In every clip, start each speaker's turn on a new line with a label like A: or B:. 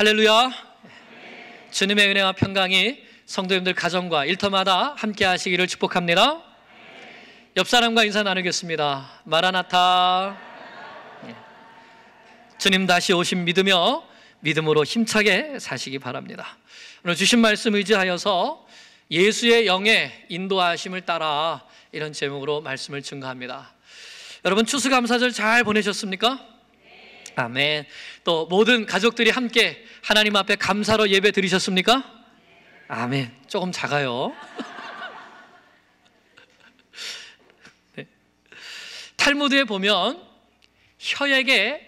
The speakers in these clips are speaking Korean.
A: 할렐루야. 주님의 은혜와 평강이 성도님들 가정과 일터마다 함께 하시기를 축복합니다. 옆 사람과 인사 나누겠습니다. 마라나타. 주님 다시 오심 믿으며 믿음으로 힘차게 사시기 바랍니다. 오늘 주신 말씀 의지하여서 예수의 영의 인도하심을 따라 이런 제목으로 말씀을 증거합니다. 여러분 추수감사절 잘 보내셨습니까? 아멘. 또 모든 가족들이 함께 하나님 앞에 감사로 예배 드리셨습니까? 아멘. 조금 작아요. 네. 탈무드에 보면 혀에게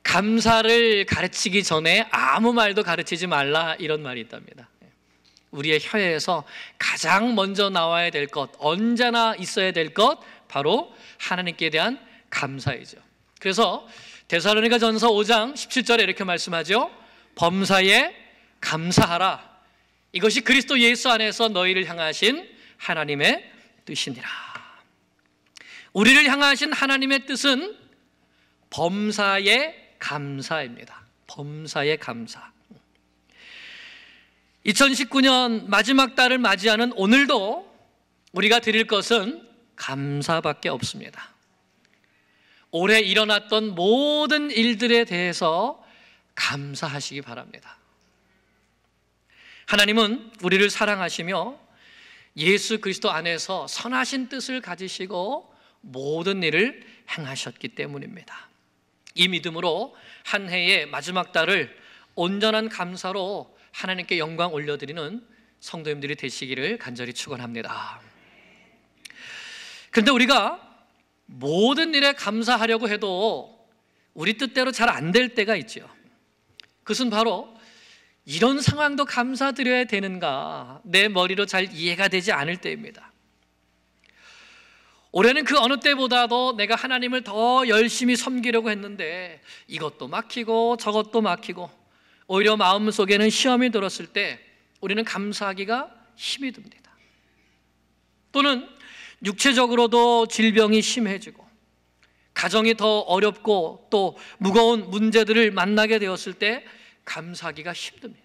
A: 감사를 가르치기 전에 아무 말도 가르치지 말라 이런 말이 있답니다. 우리의 혀에서 가장 먼저 나와야 될 것, 언제나 있어야 될 것, 바로 하나님께 대한 감사이죠. 그래서 데살로니가전서 5장 17절에 이렇게 말씀하죠. 범사에 감사하라. 이것이 그리스도 예수 안에서 너희를 향하신 하나님의 뜻이니라. 우리를 향하신 하나님의 뜻은 범사에 감사입니다. 범사에 감사. 2019년 마지막 달을 맞이하는 오늘도 우리가 드릴 것은 감사밖에 없습니다. 올해 일어났던 모든 일들에 대해서 감사하시기 바랍니다. 하나님은 우리를 사랑하시며 예수 그리스도 안에서 선하신 뜻을 가지시고 모든 일을 행하셨기 때문입니다. 이 믿음으로 한 해의 마지막 달을 온전한 감사로 하나님께 영광 올려드리는 성도님들이 되시기를 간절히 축원합니다. 그런데 우리가 모든 일에 감사하려고 해도 우리 뜻대로 잘 안 될 때가 있죠. 그것은 바로 이런 상황도 감사드려야 되는가, 내 머리로 잘 이해가 되지 않을 때입니다. 올해는 그 어느 때보다도 내가 하나님을 더 열심히 섬기려고 했는데 이것도 막히고 저것도 막히고 오히려 마음속에는 시험이 들었을 때 우리는 감사하기가 힘이 듭니다. 또는 육체적으로도 질병이 심해지고 가정이 더 어렵고 또 무거운 문제들을 만나게 되었을 때 감사하기가 힘듭니다.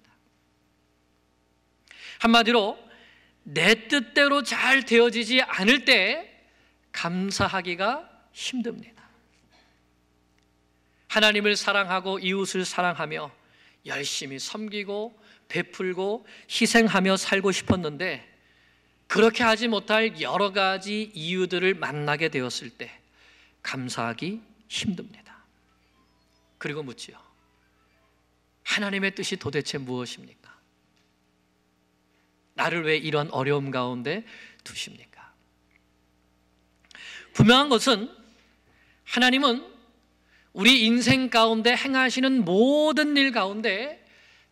A: 한마디로 내 뜻대로 잘 되어지지 않을 때 감사하기가 힘듭니다. 하나님을 사랑하고 이웃을 사랑하며 열심히 섬기고 베풀고 희생하며 살고 싶었는데 그렇게 하지 못할 여러 가지 이유들을 만나게 되었을 때 감사하기 힘듭니다. 그리고 묻지요. 하나님의 뜻이 도대체 무엇입니까? 나를 왜 이런 어려움 가운데 두십니까? 분명한 것은 하나님은 우리 인생 가운데 행하시는 모든 일 가운데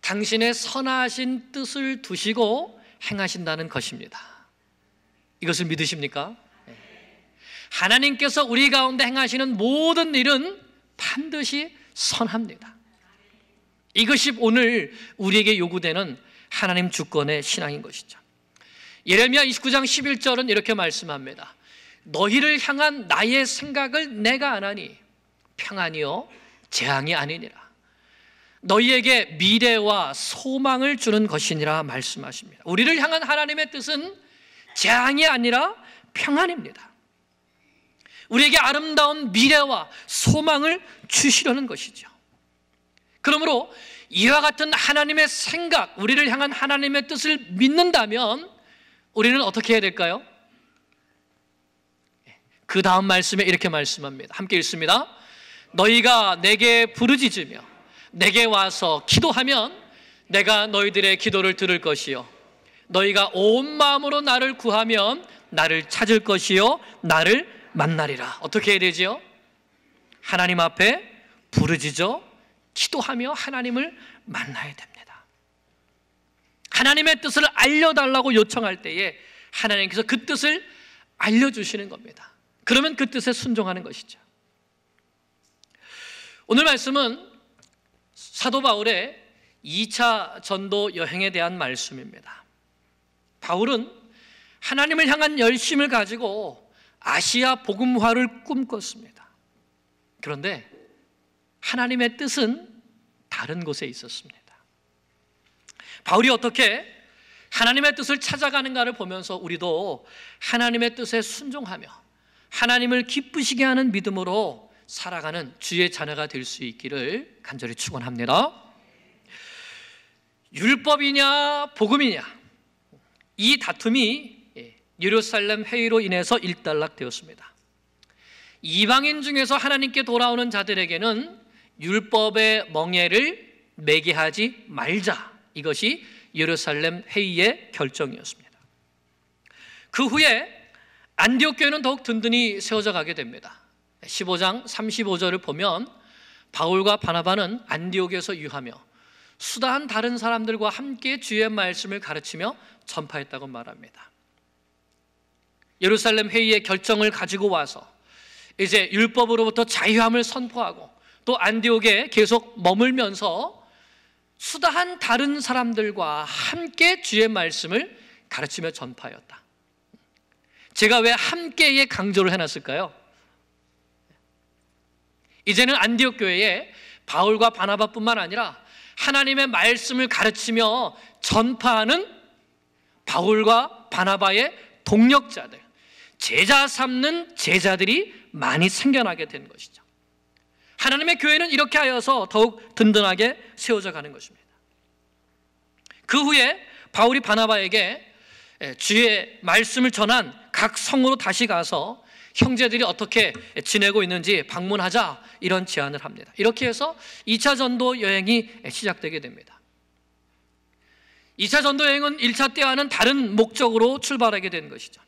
A: 당신의 선하신 뜻을 두시고 행하신다는 것입니다. 이것을 믿으십니까? 하나님께서 우리 가운데 행하시는 모든 일은 반드시 선합니다. 이것이 오늘 우리에게 요구되는 하나님 주권의 신앙인 것이죠. 예레미야 29장 11절은 이렇게 말씀합니다. 너희를 향한 나의 생각을 내가 아나니 평안이요 재앙이 아니니라. 너희에게 미래와 소망을 주는 것이니라 말씀하십니다. 우리를 향한 하나님의 뜻은 재앙이 아니라 평안입니다. 우리에게 아름다운 미래와 소망을 주시려는 것이죠. 그러므로 이와 같은 하나님의 생각, 우리를 향한 하나님의 뜻을 믿는다면 우리는 어떻게 해야 될까요? 그 다음 말씀에 이렇게 말씀합니다. 함께 읽습니다. 너희가 내게 부르짖으며 내게 와서 기도하면 내가 너희들의 기도를 들을 것이요 너희가 온 마음으로 나를 구하면 나를 찾을 것이요 나를 만나리라. 어떻게 해야 되지요? 하나님 앞에 부르짖어 기도하며 하나님을 만나야 됩니다. 하나님의 뜻을 알려달라고 요청할 때에 하나님께서 그 뜻을 알려주시는 겁니다. 그러면 그 뜻에 순종하는 것이죠. 오늘 말씀은 사도 바울의 2차 전도 여행에 대한 말씀입니다. 바울은 하나님을 향한 열심을 가지고 아시아 복음화를 꿈꿨습니다. 그런데 하나님의 뜻은 다른 곳에 있었습니다. 바울이 어떻게 하나님의 뜻을 찾아가는가를 보면서 우리도 하나님의 뜻에 순종하며 하나님을 기쁘시게 하는 믿음으로 살아가는 주의 자녀가 될 수 있기를 간절히 축원합니다. 율법이냐 복음이냐, 이 다툼이 예루살렘 회의로 인해서 일단락되었습니다. 이방인 중에서 하나님께 돌아오는 자들에게는 율법의 멍에를 매게 하지 말자, 이것이 예루살렘 회의의 결정이었습니다. 그 후에 안디옥 교회는 더욱 든든히 세워져 가게 됩니다. 15장 35절을 보면 바울과 바나바는 안디옥에서 유하며 수다한 다른 사람들과 함께 주의 말씀을 가르치며 전파했다고 말합니다. 예루살렘 회의의 결정을 가지고 와서 이제 율법으로부터 자유함을 선포하고 또 안디옥에 계속 머물면서 수다한 다른 사람들과 함께 주의 말씀을 가르치며 전파하였다. 제가 왜 함께에 강조를 해놨을까요? 이제는 안디옥 교회에 바울과 바나바뿐만 아니라 하나님의 말씀을 가르치며 전파하는 바울과 바나바의 동력자들, 제자 삼는 제자들이 많이 생겨나게 된 것이죠. 하나님의 교회는 이렇게 하여서 더욱 든든하게 세워져 가는 것입니다. 그 후에 바울이 바나바에게 주의 말씀을 전한 각 성으로 다시 가서 형제들이 어떻게 지내고 있는지 방문하자, 이런 제안을 합니다. 이렇게 해서 2차 전도 여행이 시작되게 됩니다. 2차 전도 여행은 1차 때와는 다른 목적으로 출발하게 된 것이죠.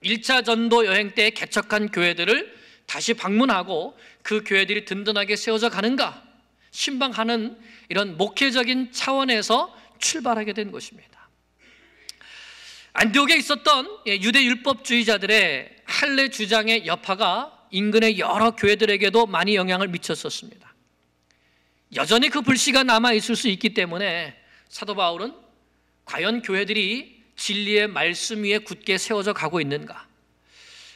A: 1차 전도 여행 때 개척한 교회들을 다시 방문하고 그 교회들이 든든하게 세워져 가는가 신방하는 이런 목회적인 차원에서 출발하게 된 것입니다. 안디옥에 있었던 유대 율법주의자들의 할례 주장의 여파가 인근의 여러 교회들에게도 많이 영향을 미쳤었습니다. 여전히 그 불씨가 남아있을 수 있기 때문에 사도 바울은 과연 교회들이 진리의 말씀 위에 굳게 세워져 가고 있는가,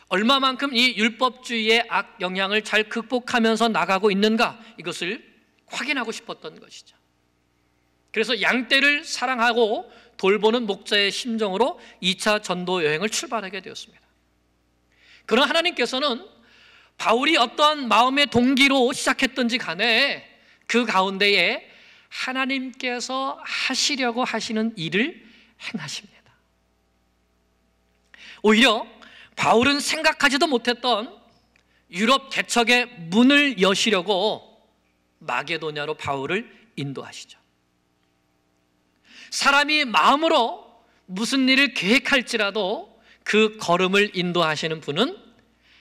A: 얼마만큼 이 율법주의의 악 영향을 잘 극복하면서 나가고 있는가, 이것을 확인하고 싶었던 것이죠. 그래서 양떼를 사랑하고 돌보는 목자의 심정으로 2차 전도 여행을 출발하게 되었습니다. 그러나 하나님께서는 바울이 어떠한 마음의 동기로 시작했던지 간에 그 가운데에 하나님께서 하시려고 하시는 일을 행하십니다. 오히려 바울은 생각하지도 못했던 유럽 개척의 문을 여시려고 마게도냐로 바울을 인도하시죠. 사람이 마음으로 무슨 일을 계획할지라도 그 걸음을 인도하시는 분은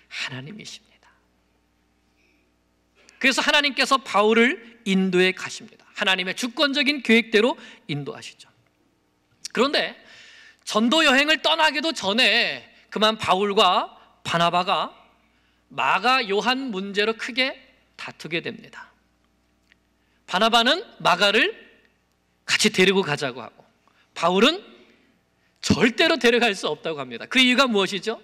A: 하나님이십니다. 그래서 하나님께서 바울을 인도해 가십니다. 하나님의 주권적인 계획대로 인도하시죠. 그런데 전도 여행을 떠나기도 전에 그만 바울과 바나바가 마가 요한 문제로 크게 다투게 됩니다. 바나바는 마가를 같이 데리고 가자고 하고 바울은 절대로 데려갈 수 없다고 합니다. 그 이유가 무엇이죠?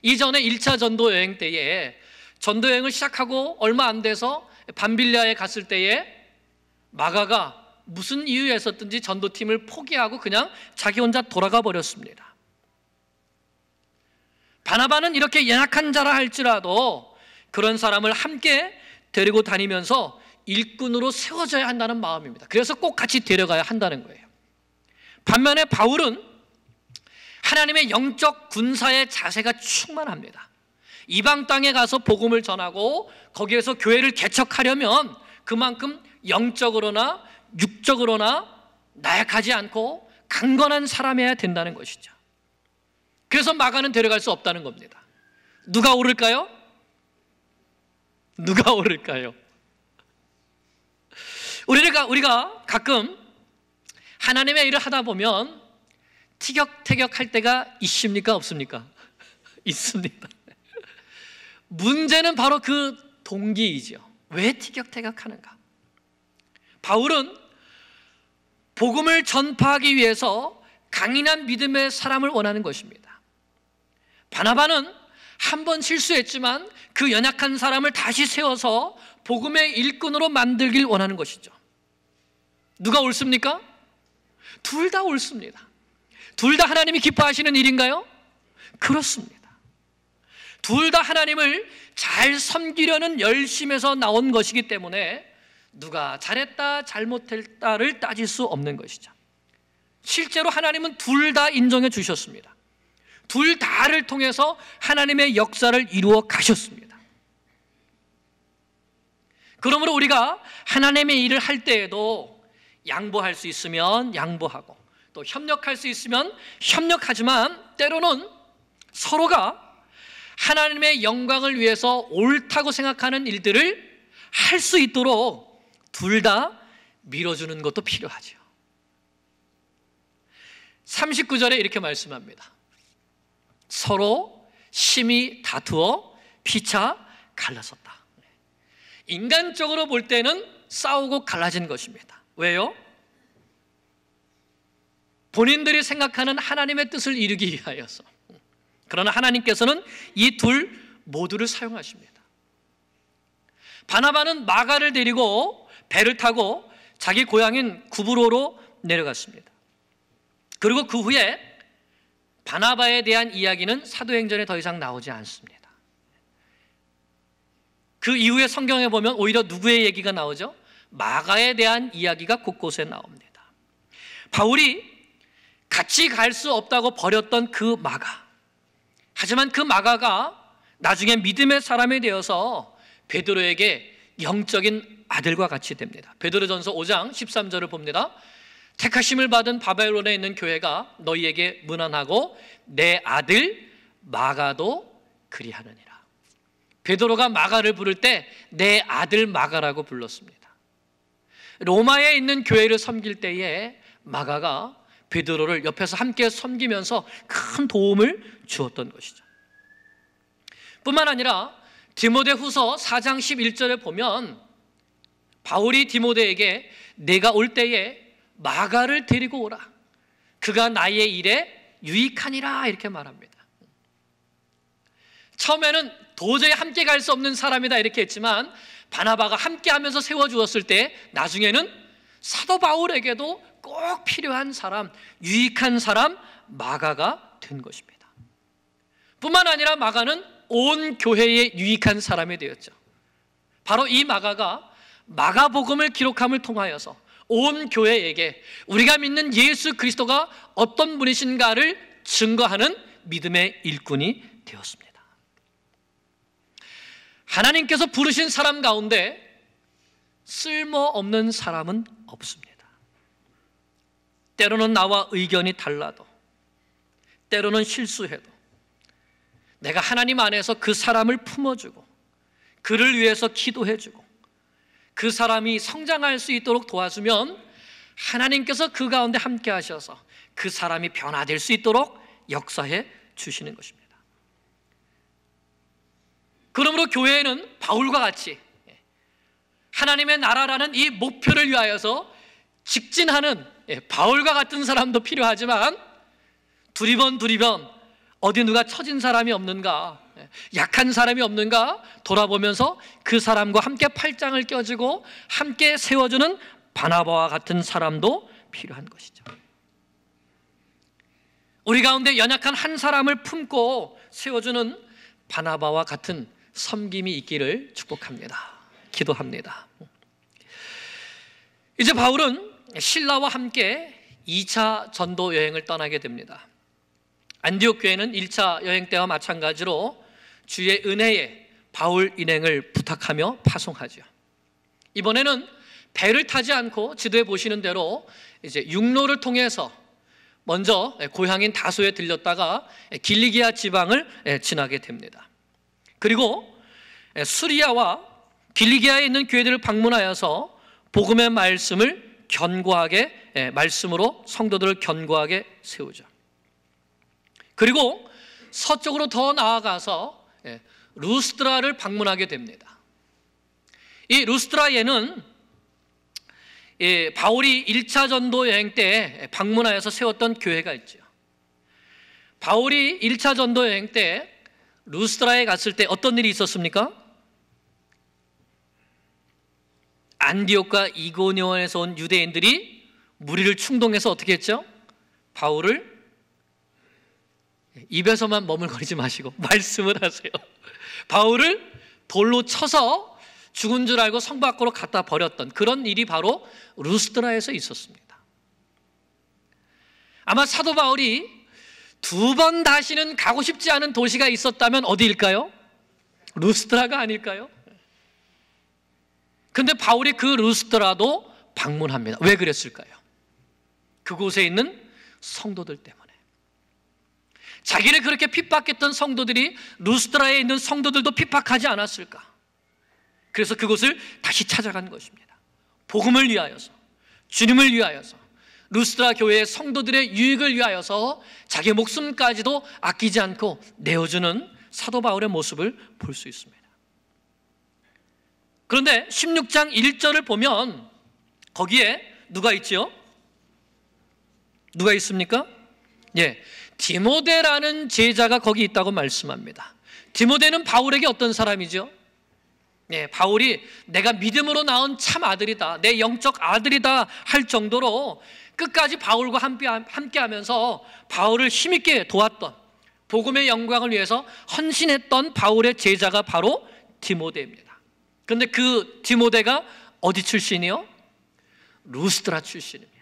A: 이전에 1차 전도 여행 때에 전도 여행을 시작하고 얼마 안 돼서 밤빌리아에 갔을 때에 마가가 무슨 이유에서든지 전도팀을 포기하고 그냥 자기 혼자 돌아가 버렸습니다. 바나바는 이렇게 연약한 자라 할지라도 그런 사람을 함께 데리고 다니면서 일꾼으로 세워져야 한다는 마음입니다. 그래서 꼭 같이 데려가야 한다는 거예요. 반면에 바울은 하나님의 영적 군사의 자세가 충만합니다. 이방 땅에 가서 복음을 전하고 거기에서 교회를 개척하려면 그만큼 영적으로나 육적으로나 나약하지 않고 강건한 사람이어야 된다는 것이죠. 그래서 마가는 데려갈 수 없다는 겁니다. 누가 오를까요? 누가 오를까요? 우리가 가끔 하나님의 일을 하다 보면 티격태격할 때가 있습니까? 없습니까? 있습니다. 문제는 바로 그 동기이죠. 왜 티격태격하는가? 바울은 복음을 전파하기 위해서 강인한 믿음의 사람을 원하는 것입니다. 바나바는 한 번 실수했지만 그 연약한 사람을 다시 세워서 복음의 일꾼으로 만들길 원하는 것이죠. 누가 옳습니까? 둘 다 옳습니다. 둘 다 하나님이 기뻐하시는 일인가요? 그렇습니다. 둘 다 하나님을 잘 섬기려는 열심에서 나온 것이기 때문에 누가 잘했다 잘못했다를 따질 수 없는 것이죠. 실제로 하나님은 둘 다 인정해 주셨습니다. 둘 다를 통해서 하나님의 역사를 이루어 가셨습니다. 그러므로 우리가 하나님의 일을 할 때에도 양보할 수 있으면 양보하고 또 협력할 수 있으면 협력하지만 때로는 서로가 하나님의 영광을 위해서 옳다고 생각하는 일들을 할 수 있도록 둘 다 밀어주는 것도 필요하죠. 39절에 이렇게 말씀합니다. 서로 심히 다투어 피차 갈라섰다. 인간적으로 볼 때는 싸우고 갈라진 것입니다. 왜요? 본인들이 생각하는 하나님의 뜻을 이루기 위하여서. 그러나 하나님께서는 이 둘 모두를 사용하십니다. 바나바는 마가를 데리고 배를 타고 자기 고향인 구브로로 내려갔습니다. 그리고 그 후에 바나바에 대한 이야기는 사도행전에 더 이상 나오지 않습니다. 그 이후에 성경에 보면 오히려 누구의 얘기가 나오죠? 마가에 대한 이야기가 곳곳에 나옵니다. 바울이 같이 갈 수 없다고 버렸던 그 마가, 하지만 그 마가가 나중에 믿음의 사람이 되어서 베드로에게 영적인 아들과 같이 됩니다. 베드로전서 5장 13절을 봅니다. 택하심을 받은 바벨론에 있는 교회가 너희에게 문안하고 내 아들 마가도 그리하느니라. 베드로가 마가를 부를 때 내 아들 마가라고 불렀습니다. 로마에 있는 교회를 섬길 때에 마가가 베드로를 옆에서 함께 섬기면서 큰 도움을 주었던 것이죠. 뿐만 아니라 디모데후서 4장 11절에 보면 바울이 디모데에게 내가 올 때에 마가를 데리고 오라. 그가 나의 일에 유익하니라 이렇게 말합니다. 처음에는 도저히 함께 갈 수 없는 사람이다 이렇게 했지만 바나바가 함께 하면서 세워주었을 때 나중에는 사도 바울에게도 꼭 필요한 사람, 유익한 사람 마가가 된 것입니다. 뿐만 아니라 마가는 온 교회에 유익한 사람이 되었죠. 바로 이 마가가 마가복음을 기록함을 통하여서 온 교회에게 우리가 믿는 예수 그리스도가 어떤 분이신가를 증거하는 믿음의 일꾼이 되었습니다. 하나님께서 부르신 사람 가운데 쓸모없는 사람은 없습니다. 때로는 나와 의견이 달라도, 때로는 실수해도 내가 하나님 안에서 그 사람을 품어주고 그를 위해서 기도해주고 그 사람이 성장할 수 있도록 도와주면 하나님께서 그 가운데 함께 하셔서 그 사람이 변화될 수 있도록 역사해 주시는 것입니다. 그러므로 교회에는 바울과 같이 하나님의 나라라는 이 목표를 위하여서 직진하는 바울과 같은 사람도 필요하지만 두리번 어디 누가 처진 사람이 없는가, 약한 사람이 없는가 돌아보면서 그 사람과 함께 팔짱을 껴주고 함께 세워주는 바나바와 같은 사람도 필요한 것이죠. 우리 가운데 연약한 한 사람을 품고 세워주는 바나바와 같은 섬김이 있기를 축복합니다. 기도합니다. 이제 바울은 실라와 함께 2차 전도 여행을 떠나게 됩니다. 안디옥 교회는 1차 여행 때와 마찬가지로 주의 은혜에 바울 일행을 부탁하며 파송하죠. 이번에는 배를 타지 않고 지도에 보시는 대로 이제 육로를 통해서 먼저 고향인 다소에 들렸다가 길리기아 지방을 지나게 됩니다. 그리고 수리아와 길리기아에 있는 교회들을 방문하여서 복음의 말씀을 견고하게 말씀으로 성도들을 견고하게 세우죠. 그리고 서쪽으로 더 나아가서 루스드라를 방문하게 됩니다. 이 루스드라에는 바울이 1차 전도 여행 때 방문하여서 세웠던 교회가 있죠. 바울이 1차 전도 여행 때 루스드라에 갔을 때 어떤 일이 있었습니까? 안디옥과 이고니온에서 온 유대인들이 무리를 충동해서 어떻게 했죠? 바울을 입에서만 머물거리지 마시고 말씀을 하세요. 바울을 돌로 쳐서 죽은 줄 알고 성 밖으로 갖다 버렸던 그런 일이 바로 루스드라에서 있었습니다. 아마 사도 바울이 두 번 다시는 가고 싶지 않은 도시가 있었다면 어디일까요? 루스드라가 아닐까요? 근데 바울이 그 루스드라도 방문합니다. 왜 그랬을까요? 그곳에 있는 성도들 때문에. 자기를 그렇게 핍박했던 성도들이 루스드라에 있는 성도들도 핍박하지 않았을까? 그래서 그곳을 다시 찾아간 것입니다. 복음을 위하여서, 주님을 위하여서, 루스드라 교회의 성도들의 유익을 위하여서 자기 목숨까지도 아끼지 않고 내어주는 사도 바울의 모습을 볼 수 있습니다. 그런데 16장 1절을 보면 거기에 누가 있지요? 누가 있습니까? 예, 디모데라는 제자가 거기 있다고 말씀합니다. 디모데는 바울에게 어떤 사람이죠? 예, 바울이 내가 믿음으로 낳은 참 아들이다, 내 영적 아들이다 할 정도로 끝까지 바울과 함께 하면서 바울을 힘있게 도왔던, 복음의 영광을 위해서 헌신했던 바울의 제자가 바로 디모데입니다. 그런데 그 디모데가 어디 출신이요? 루스드라 출신입니다.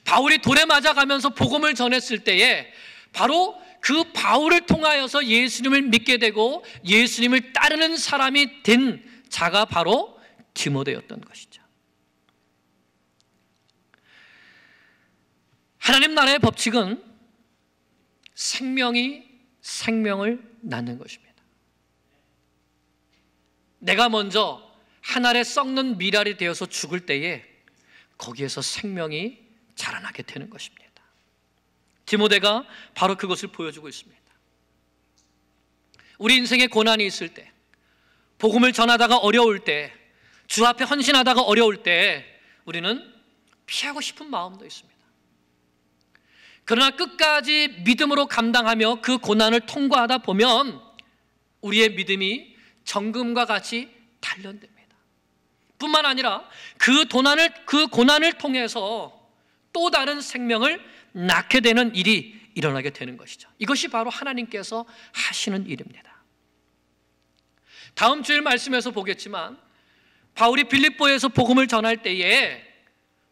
A: 바울이 돌에 맞아가면서 복음을 전했을 때에 바로 그 바울을 통하여서 예수님을 믿게 되고 예수님을 따르는 사람이 된 자가 바로 디모데였던 것이죠. 하나님 나라의 법칙은 생명이 생명을 낳는 것입니다. 내가 먼저 한 알에 썩는 밀알이 되어서 죽을 때에 거기에서 생명이 자라나게 되는 것입니다. 디모데가 바로 그것을 보여주고 있습니다. 우리 인생에 고난이 있을 때, 복음을 전하다가 어려울 때, 주 앞에 헌신하다가 어려울 때 우리는 피하고 싶은 마음도 있습니다. 그러나 끝까지 믿음으로 감당하며 그 고난을 통과하다 보면 우리의 믿음이 정금과 같이 단련됩니다. 뿐만 아니라 그 고난을 통해서 또 다른 생명을 낳게 되는 일이 일어나게 되는 것이죠. 이것이 바로 하나님께서 하시는 일입니다. 다음 주일 말씀에서 보겠지만 바울이 빌립보에서 복음을 전할 때에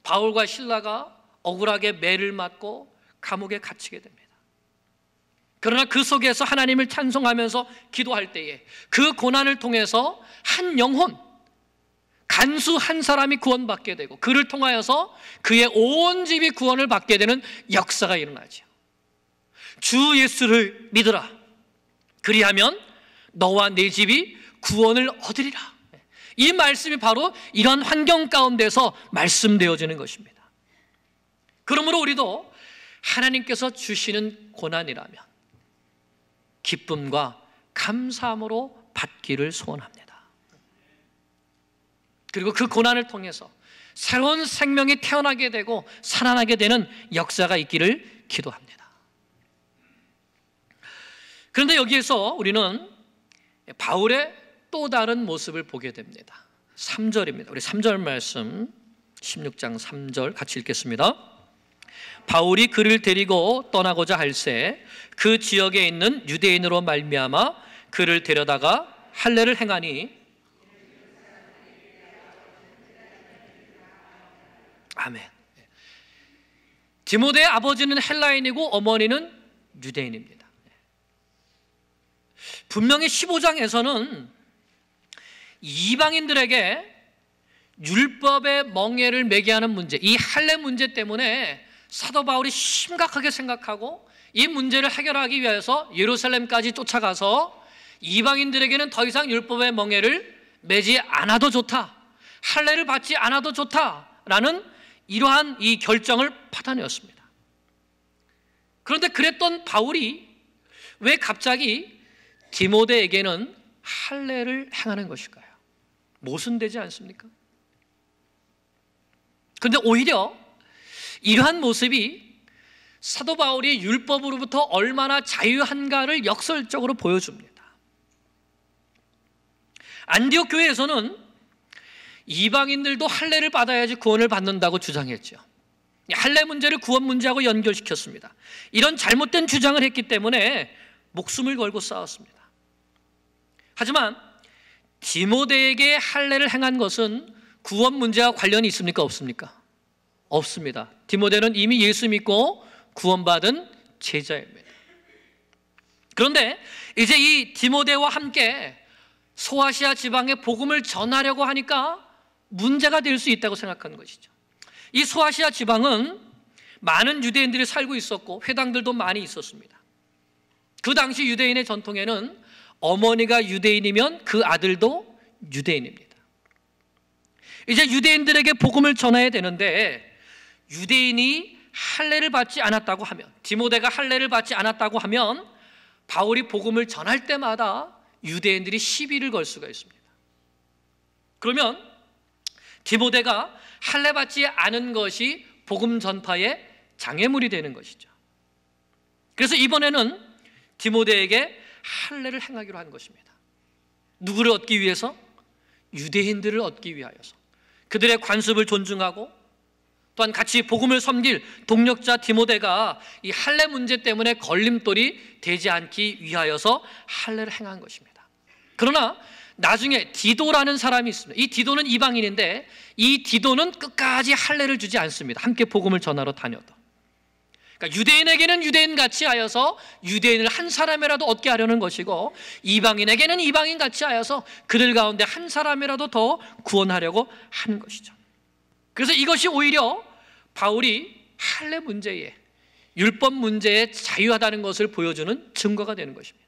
A: 바울과 실라가 억울하게 매를 맞고 감옥에 갇히게 됩니다. 그러나 그 속에서 하나님을 찬송하면서 기도할 때에 그 고난을 통해서 한 영혼, 간수 한 사람이 구원받게 되고 그를 통하여서 그의 온 집이 구원을 받게 되는 역사가 일어나죠. 주 예수를 믿으라. 그리하면 너와 내 집이 구원을 얻으리라. 이 말씀이 바로 이런 환경 가운데서 말씀되어지는 것입니다. 그러므로 우리도 하나님께서 주시는 고난이라면 기쁨과 감사함으로 받기를 소원합니다. 그리고 그 고난을 통해서 새로운 생명이 태어나게 되고 살아나게 되는 역사가 있기를 기도합니다. 그런데 여기에서 우리는 바울의 또 다른 모습을 보게 됩니다. 3절입니다. 우리 3절 말씀 16장 3절 같이 읽겠습니다. 바울이 그를 데리고 떠나고자 할새 그 지역에 있는 유대인으로 말미암아 그를 데려다가 할례를 행하니 아멘. 디모데의 아버지는 헬라인이고 어머니는 유대인입니다. 분명히 15장에서는 이방인들에게 율법의 멍에를 매게 하는 문제, 이 할례 문제 때문에 사도 바울이 심각하게 생각하고 이 문제를 해결하기 위해서 예루살렘까지 쫓아가서 이방인들에게는 더 이상 율법의 멍에를 매지 않아도 좋다, 할례를 받지 않아도 좋다라는 이러한 이 결정을 받아내었습니다. 그런데 그랬던 바울이 왜 갑자기 디모데에게는 할례를 행하는 것일까요? 모순되지 않습니까? 그런데 오히려 이러한 모습이 사도 바울이 율법으로부터 얼마나 자유한가를 역설적으로 보여줍니다. 안디옥 교회에서는 이방인들도 할례를 받아야지 구원을 받는다고 주장했죠. 할례 문제를 구원 문제하고 연결시켰습니다. 이런 잘못된 주장을 했기 때문에 목숨을 걸고 싸웠습니다. 하지만 디모데에게 할례를 행한 것은 구원 문제와 관련이 있습니까? 없습니까? 없습니다. 디모데는 이미 예수 믿고 구원받은 제자입니다. 그런데 이제 이 디모데와 함께 소아시아 지방에 복음을 전하려고 하니까 문제가 될 수 있다고 생각하는 것이죠. 이 소아시아 지방은 많은 유대인들이 살고 있었고 회당들도 많이 있었습니다. 그 당시 유대인의 전통에는 어머니가 유대인이면 그 아들도 유대인입니다. 이제 유대인들에게 복음을 전해야 되는데 유대인이 할례를 받지 않았다고 하면, 디모데가 할례를 받지 않았다고 하면 바울이 복음을 전할 때마다 유대인들이 시비를 걸 수가 있습니다. 그러면 디모데가 할례 받지 않은 것이 복음 전파의 장애물이 되는 것이죠. 그래서 이번에는 디모데에게 할례를 행하기로 한 것입니다. 누구를 얻기 위해서? 유대인들을 얻기 위하여서. 그들의 관습을 존중하고 또한 같이 복음을 섬길 동력자 디모데가 이 할례 문제 때문에 걸림돌이 되지 않기 위하여서 할례를 행한 것입니다. 그러나 나중에 디도라는 사람이 있습니다. 이 디도는 이방인인데 이 디도는 끝까지 할례를 주지 않습니다. 함께 복음을 전하러 다녀도. 그러니까 유대인에게는 유대인같이 하여서 유대인을 한 사람이라도 얻게 하려는 것이고 이방인에게는 이방인같이 하여서 그들 가운데 한 사람이라도 더 구원하려고 하는 것이죠. 그래서 이것이 오히려 바울이 할례 문제에, 율법 문제에 자유하다는 것을 보여주는 증거가 되는 것입니다.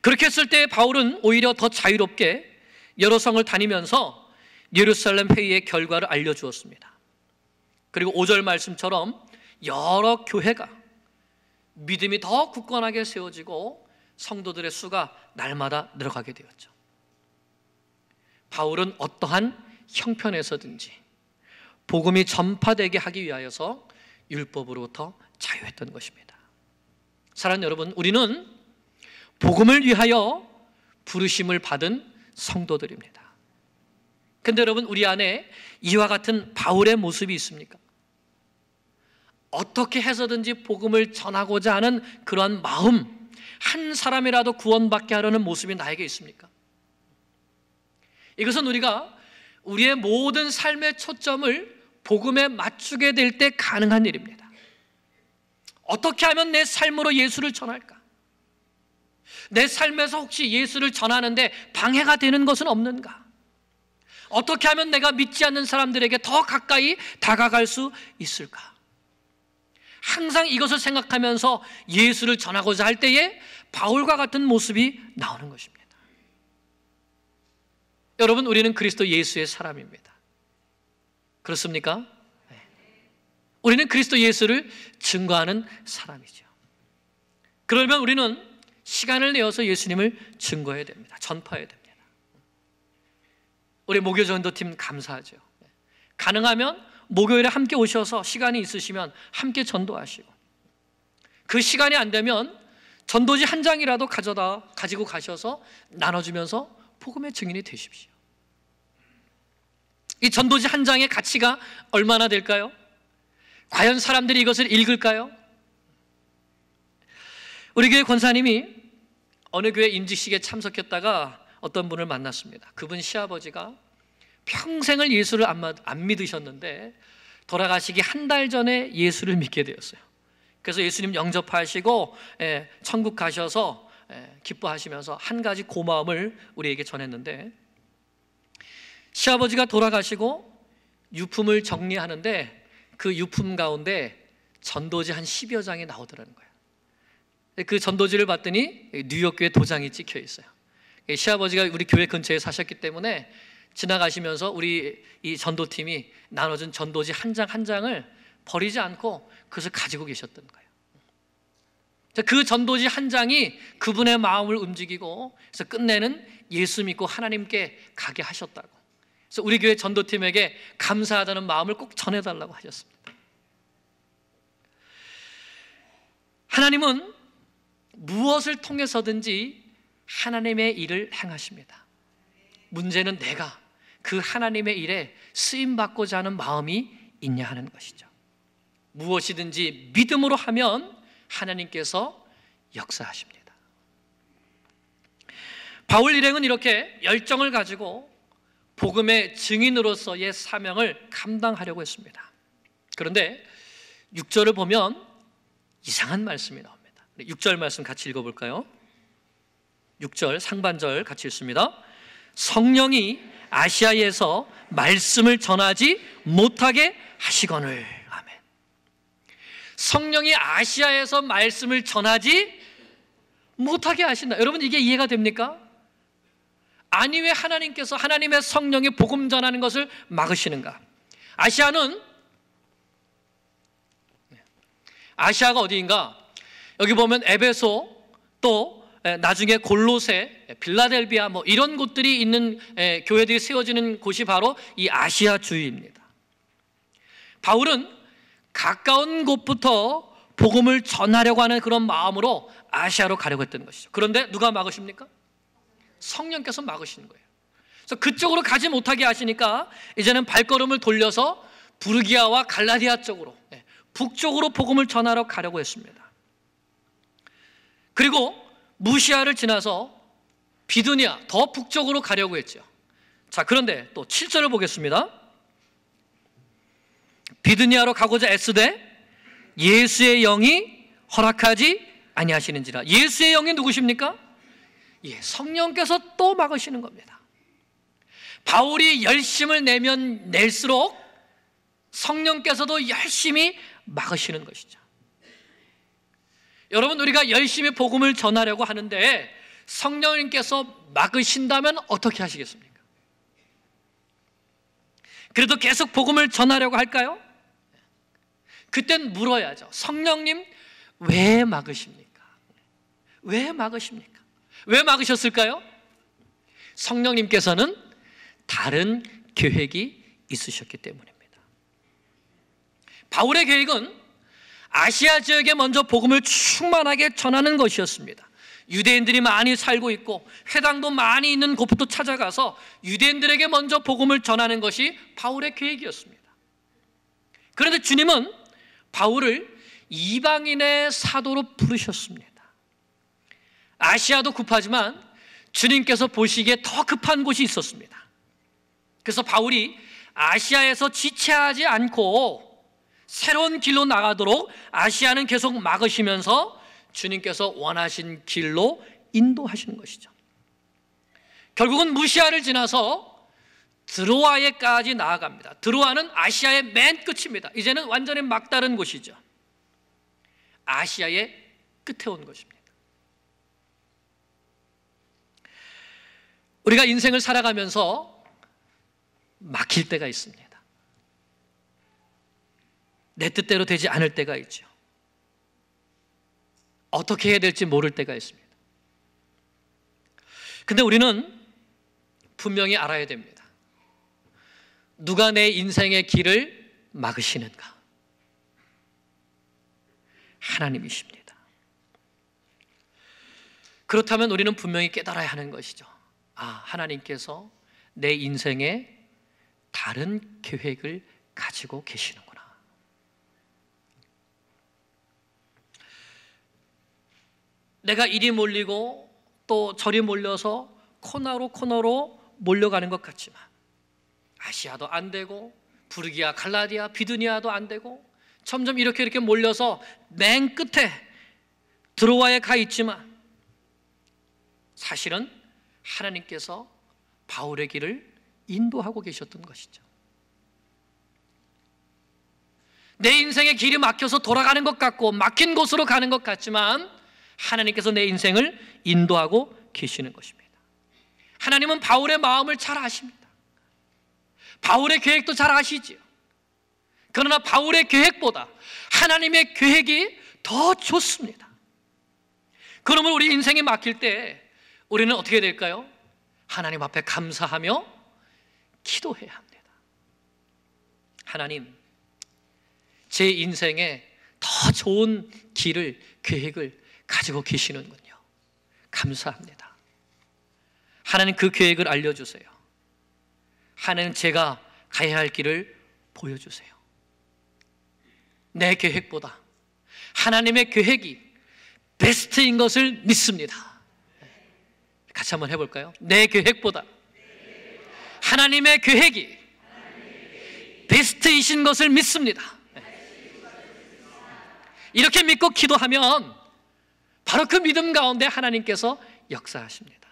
A: 그렇게 했을 때 바울은 오히려 더 자유롭게 여러 성을 다니면서 예루살렘 회의의 결과를 알려주었습니다. 그리고 5절 말씀처럼 여러 교회가 믿음이 더 굳건하게 세워지고 성도들의 수가 날마다 늘어가게 되었죠. 바울은 어떠한 형편에서든지 복음이 전파되게 하기 위하여서 율법으로부터 자유했던 것입니다. 사랑하는 여러분, 우리는 복음을 위하여 부르심을 받은 성도들입니다. 그런데 여러분, 우리 안에 이와 같은 바울의 모습이 있습니까? 어떻게 해서든지 복음을 전하고자 하는 그러한 마음, 한 사람이라도 구원받게 하려는 모습이 나에게 있습니까? 이것은 우리가 우리의 모든 삶의 초점을 복음에 맞추게 될 때 가능한 일입니다. 어떻게 하면 내 삶으로 예수를 전할까? 내 삶에서 혹시 예수를 전하는데 방해가 되는 것은 없는가? 어떻게 하면 내가 믿지 않는 사람들에게 더 가까이 다가갈 수 있을까? 항상 이것을 생각하면서 예수를 전하고자 할 때에 바울과 같은 모습이 나오는 것입니다. 여러분, 우리는 그리스도 예수의 사람입니다. 그렇습니까? 네. 우리는 그리스도 예수를 증거하는 사람이죠. 그러면 우리는 시간을 내어서 예수님을 증거해야 됩니다. 전파해야 됩니다. 우리 목요전도팀 감사하죠. 가능하면 목요일에 함께 오셔서 시간이 있으시면 함께 전도하시고, 그 시간이 안 되면 전도지 한 장이라도 가지고 가셔서 나눠주면서 복음의 증인이 되십시오. 이 전도지 한 장의 가치가 얼마나 될까요? 과연 사람들이 이것을 읽을까요? 우리 교회 권사님이 어느 교회 임직식에 참석했다가 어떤 분을 만났습니다. 그분 시아버지가 평생을 예수를 안 믿으셨는데 돌아가시기 한 달 전에 예수를 믿게 되었어요. 그래서 예수님 영접하시고 천국 가셔서 기뻐하시면서 한 가지 고마움을 우리에게 전했는데, 시아버지가 돌아가시고 유품을 정리하는데 그 유품 가운데 전도지 한 10여 장이 나오더라는 거예요. 그 전도지를 봤더니 뉴욕교회 도장이 찍혀 있어요. 시아버지가 우리 교회 근처에 사셨기 때문에 지나가시면서 우리 이 전도팀이 나눠준 전도지 한 장 한 장을 버리지 않고 그것을 가지고 계셨던 거예요. 그 전도지 한 장이 그분의 마음을 움직이고, 그래서 끝내는 예수 믿고 하나님께 가게 하셨다고. 그래서 우리 교회 전도팀에게 감사하다는 마음을 꼭 전해달라고 하셨습니다. 하나님은 무엇을 통해서든지 하나님의 일을 행하십니다. 문제는 내가 그 하나님의 일에 쓰임받고자 하는 마음이 있냐 하는 것이죠. 무엇이든지 믿음으로 하면 하나님께서 역사하십니다. 바울 일행은 이렇게 열정을 가지고 복음의 증인으로서의 사명을 감당하려고 했습니다. 그런데 6절을 보면 이상한 말씀이 나옵니다. 6절 말씀 같이 읽어볼까요? 6절 상반절 같이 읽습니다. 성령이 아시아에서 말씀을 전하지 못하게 하시거늘. 아멘. 성령이 아시아에서 말씀을 전하지 못하게 하신다. 여러분, 이게 이해가 됩니까? 아니, 왜 하나님께서 하나님의 성령이 복음 전하는 것을 막으시는가? 아시아가 어디인가? 여기 보면 에베소, 또 나중에 골로새, 빌라델비아 뭐 이런 곳들이 있는 교회들이 세워지는 곳이 바로 이 아시아 주위입니다. 바울은 가까운 곳부터 복음을 전하려고 하는 그런 마음으로 아시아로 가려고 했던 것이죠. 그런데 누가 막으십니까? 성령께서 막으시는 거예요. 그래서 그쪽으로 가지 못하게 하시니까 이제는 발걸음을 돌려서 부르기아와 갈라디아 쪽으로, 북쪽으로 복음을 전하러 가려고 했습니다. 그리고 무시아를 지나서 비두니아, 더 북쪽으로 가려고 했죠. 자, 그런데 또 7절을 보겠습니다. 비두니아로 가고자 애쓰되 예수의 영이 허락하지 아니하시는지라. 예수의 영이 누구십니까? 성령께서 또 막으시는 겁니다. 바울이 열심을 내면 낼수록 성령께서도 열심히 막으시는 것이죠. 여러분, 우리가 열심히 복음을 전하려고 하는데 성령님께서 막으신다면 어떻게 하시겠습니까? 그래도 계속 복음을 전하려고 할까요? 그땐 물어야죠. 성령님, 왜 막으십니까? 왜 막으십니까? 왜 막으셨을까요? 성령님께서는 다른 계획이 있으셨기 때문입니다. 바울의 계획은 아시아 지역에 먼저 복음을 충만하게 전하는 것이었습니다. 유대인들이 많이 살고 있고 회당도 많이 있는 곳부터 찾아가서 유대인들에게 먼저 복음을 전하는 것이 바울의 계획이었습니다. 그런데 주님은 바울을 이방인의 사도로 부르셨습니다. 아시아도 급하지만 주님께서 보시기에 더 급한 곳이 있었습니다. 그래서 바울이 아시아에서 지체하지 않고 새로운 길로 나가도록 아시아는 계속 막으시면서 주님께서 원하신 길로 인도하시는 것이죠. 결국은 무시아를 지나서 드로아에까지 나아갑니다. 드로아는 아시아의 맨 끝입니다. 이제는 완전히 막다른 곳이죠. 아시아의 끝에 온 것입니다. 우리가 인생을 살아가면서 막힐 때가 있습니다. 내 뜻대로 되지 않을 때가 있죠. 어떻게 해야 될지 모를 때가 있습니다. 근데 우리는 분명히 알아야 됩니다. 누가 내 인생의 길을 막으시는가? 하나님이십니다. 그렇다면 우리는 분명히 깨달아야 하는 것이죠. 하나님께서 내 인생에 다른 계획을 가지고 계시는구나. 내가 이리 몰리고 또 저리 몰려서 코너로 몰려가는 것 같지만 아시아도 안 되고 부르기아, 갈라디아, 비두니아도 안 되고 점점 이렇게 몰려서 맨 끝에 드로아에 가 있지만 사실은 하나님께서 바울의 길을 인도하고 계셨던 것이죠. 내 인생의 길이 막혀서 돌아가는 것 같고 막힌 곳으로 가는 것 같지만 하나님께서 내 인생을 인도하고 계시는 것입니다. 하나님은 바울의 마음을 잘 아십니다. 바울의 계획도 잘 아시지요. 그러나 바울의 계획보다 하나님의 계획이 더 좋습니다. 그러면 우리 인생이 막힐 때 우리는 어떻게 될까요? 하나님 앞에 감사하며 기도해야 합니다. 하나님, 제 인생에 더 좋은 길을, 계획을 가지고 계시는군요. 감사합니다. 하나님, 그 계획을 알려주세요. 하나님, 제가 가야 할 길을 보여주세요. 내 계획보다 하나님의 계획이 베스트인 것을 믿습니다. 같이 한번 해볼까요? 내 계획보다 하나님의 계획이 베스트이신 것을 믿습니다. 이렇게 믿고 기도하면 바로 그 믿음 가운데 하나님께서 역사하십니다.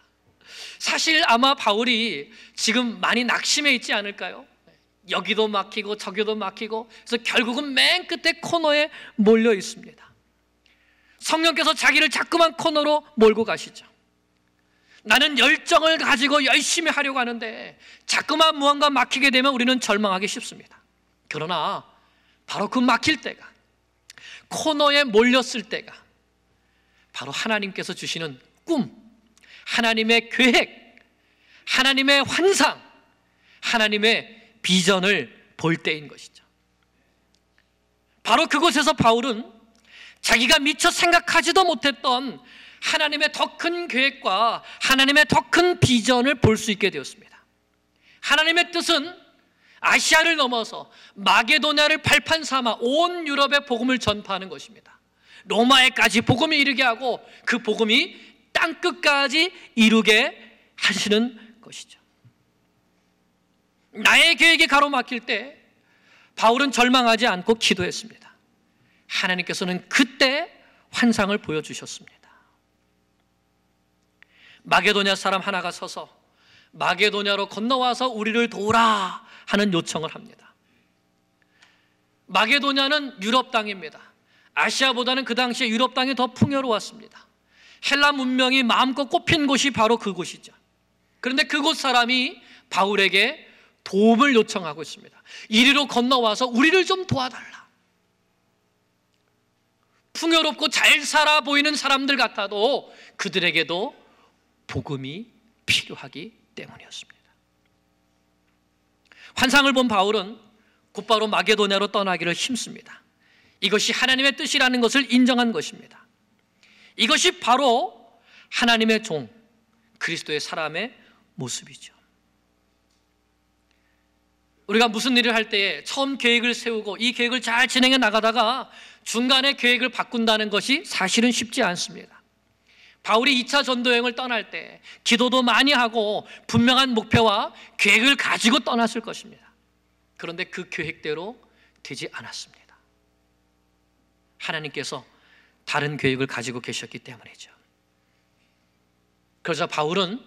A: 사실 아마 바울이 지금 많이 낙심해 있지 않을까요? 여기도 막히고 저기도 막히고, 그래서 결국은 맨 끝에 코너에 몰려 있습니다. 성령께서 자기를 자꾸만 코너로 몰고 가시죠. 나는 열정을 가지고 열심히 하려고 하는데 자꾸만 무언가 막히게 되면 우리는 절망하기 쉽습니다. 그러나 바로 그 막힐 때가, 코너에 몰렸을 때가 바로 하나님께서 주시는 꿈, 하나님의 계획, 하나님의 환상, 하나님의 비전을 볼 때인 것이죠. 바로 그곳에서 바울은 자기가 미처 생각하지도 못했던 하나님의 더 큰 계획과 하나님의 더 큰 비전을 볼 수 있게 되었습니다. 하나님의 뜻은 아시아를 넘어서 마게도냐를 발판 삼아 온 유럽에 복음을 전파하는 것입니다. 로마에까지 복음이 이르게 하고 그 복음이 땅끝까지 이루게 하시는 것이죠. 나의 계획이 가로막힐 때 바울은 절망하지 않고 기도했습니다. 하나님께서는 그때 환상을 보여주셨습니다. 마게도냐 사람 하나가 서서 마게도냐로 건너와서 우리를 도우라 하는 요청을 합니다. 마게도냐는 유럽 땅입니다. 아시아보다는 그 당시에 유럽 땅이 더 풍요로웠습니다. 헬라 문명이 마음껏 꼽힌 곳이 바로 그곳이죠. 그런데 그곳 사람이 바울에게 도움을 요청하고 있습니다. 이리로 건너와서 우리를 좀 도와달라. 풍요롭고 잘 살아 보이는 사람들 같아도 그들에게도 복음이 필요하기 때문이었습니다. 환상을 본 바울은 곧바로 마게도냐로 떠나기를 힘씁니다. 이것이 하나님의 뜻이라는 것을 인정한 것입니다. 이것이 바로 하나님의 종, 그리스도의 사람의 모습이죠. 우리가 무슨 일을 할 때에 처음 계획을 세우고 이 계획을 잘 진행해 나가다가 중간에 계획을 바꾼다는 것이 사실은 쉽지 않습니다. 바울이 2차 전도여행을 떠날 때 기도도 많이 하고 분명한 목표와 계획을 가지고 떠났을 것입니다. 그런데 그 계획대로 되지 않았습니다. 하나님께서 다른 계획을 가지고 계셨기 때문이죠. 그래서 바울은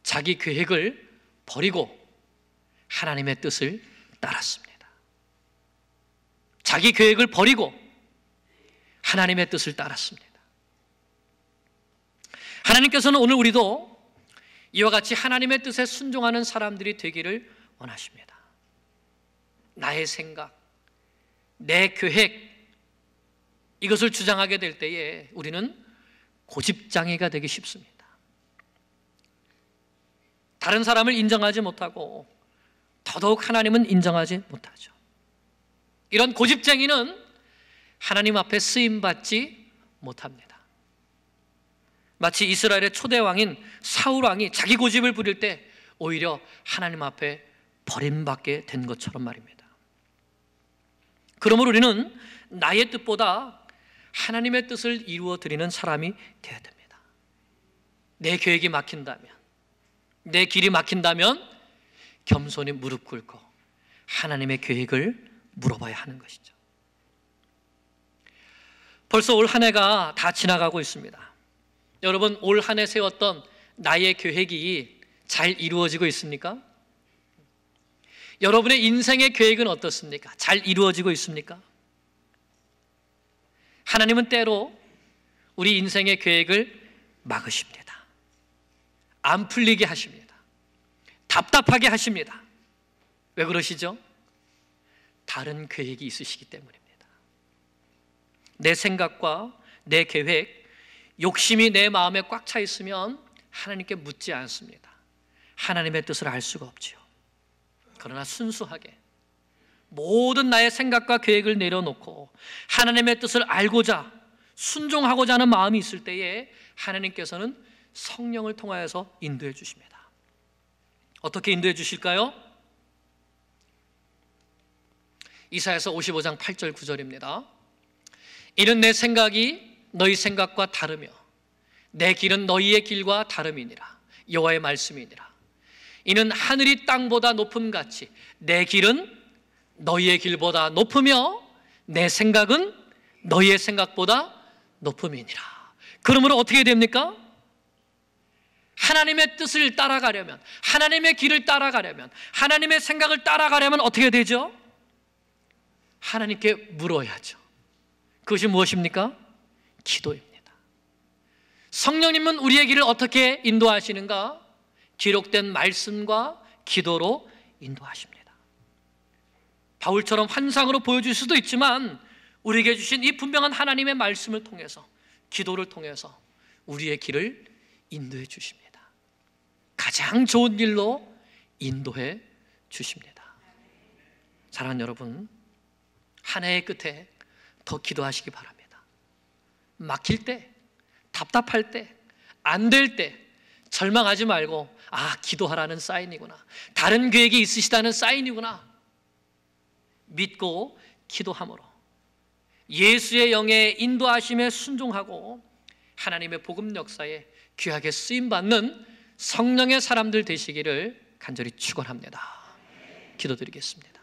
A: 자기 계획을 버리고 하나님의 뜻을 따랐습니다. 자기 계획을 버리고 하나님의 뜻을 따랐습니다. 하나님께서는 오늘 우리도 이와 같이 하나님의 뜻에 순종하는 사람들이 되기를 원하십니다. 나의 생각, 내 계획, 이것을 주장하게 될 때에 우리는 고집장애가 되기 쉽습니다. 다른 사람을 인정하지 못하고 더더욱 하나님은 인정하지 못하죠. 이런 고집쟁이는 하나님 앞에 쓰임받지 못합니다. 마치 이스라엘의 초대왕인 사울왕이 자기 고집을 부릴 때 오히려 하나님 앞에 버림받게 된 것처럼 말입니다. 그러므로 우리는 나의 뜻보다 하나님의 뜻을 이루어 드리는 사람이 되어야 됩니다. 내 계획이 막힌다면, 내 길이 막힌다면 겸손히 무릎 꿇고 하나님의 계획을 물어봐야 하는 것이죠. 벌써 올 한 해가 다 지나가고 있습니다. 여러분, 올 한 해 세웠던 나의 계획이 잘 이루어지고 있습니까? 여러분의 인생의 계획은 어떻습니까? 잘 이루어지고 있습니까? 하나님은 때로 우리 인생의 계획을 막으십니다. 안 풀리게 하십니다. 답답하게 하십니다. 왜 그러시죠? 다른 계획이 있으시기 때문입니다. 내 생각과 내 계획, 욕심이 내 마음에 꽉 차 있으면 하나님께 묻지 않습니다. 하나님의 뜻을 알 수가 없지요. 그러나 순수하게 모든 나의 생각과 계획을 내려놓고 하나님의 뜻을 알고자 순종하고자 하는 마음이 있을 때에 하나님께서는 성령을 통하여서 인도해 주십니다. 어떻게 인도해 주실까요? 이사야서 55장 8절 9절입니다. 이는 내 생각이 너희 생각과 다르며 내 길은 너희의 길과 다름이니라. 여호와의 말씀이니라. 이는 하늘이 땅보다 높음같이 내 길은 너희의 길보다 높으며 내 생각은 너희의 생각보다 높음이니라. 그러므로 어떻게 됩니까? 하나님의 뜻을 따라가려면, 하나님의 길을 따라가려면, 하나님의 생각을 따라가려면 어떻게 되죠? 하나님께 물어야죠. 그것이 무엇입니까? 기도입니다. 성령님은 우리의 길을 어떻게 인도하시는가? 기록된 말씀과 기도로 인도하십니다. 바울처럼 환상으로 보여줄 수도 있지만 우리에게 주신 이 분명한 하나님의 말씀을 통해서, 기도를 통해서 우리의 길을 인도해 주십니다. 가장 좋은 길로 인도해 주십니다. 사랑하는 여러분, 한 해의 끝에 더 기도하시기 바랍니다. 막힐 때, 답답할 때, 안 될 때 절망하지 말고, 기도하라는 사인이구나, 다른 계획이 있으시다는 사인이구나 믿고 기도함으로 예수의 영의 인도하심에 순종하고 하나님의 복음 역사에 귀하게 쓰임받는 성령의 사람들 되시기를 간절히 축원합니다. 기도드리겠습니다.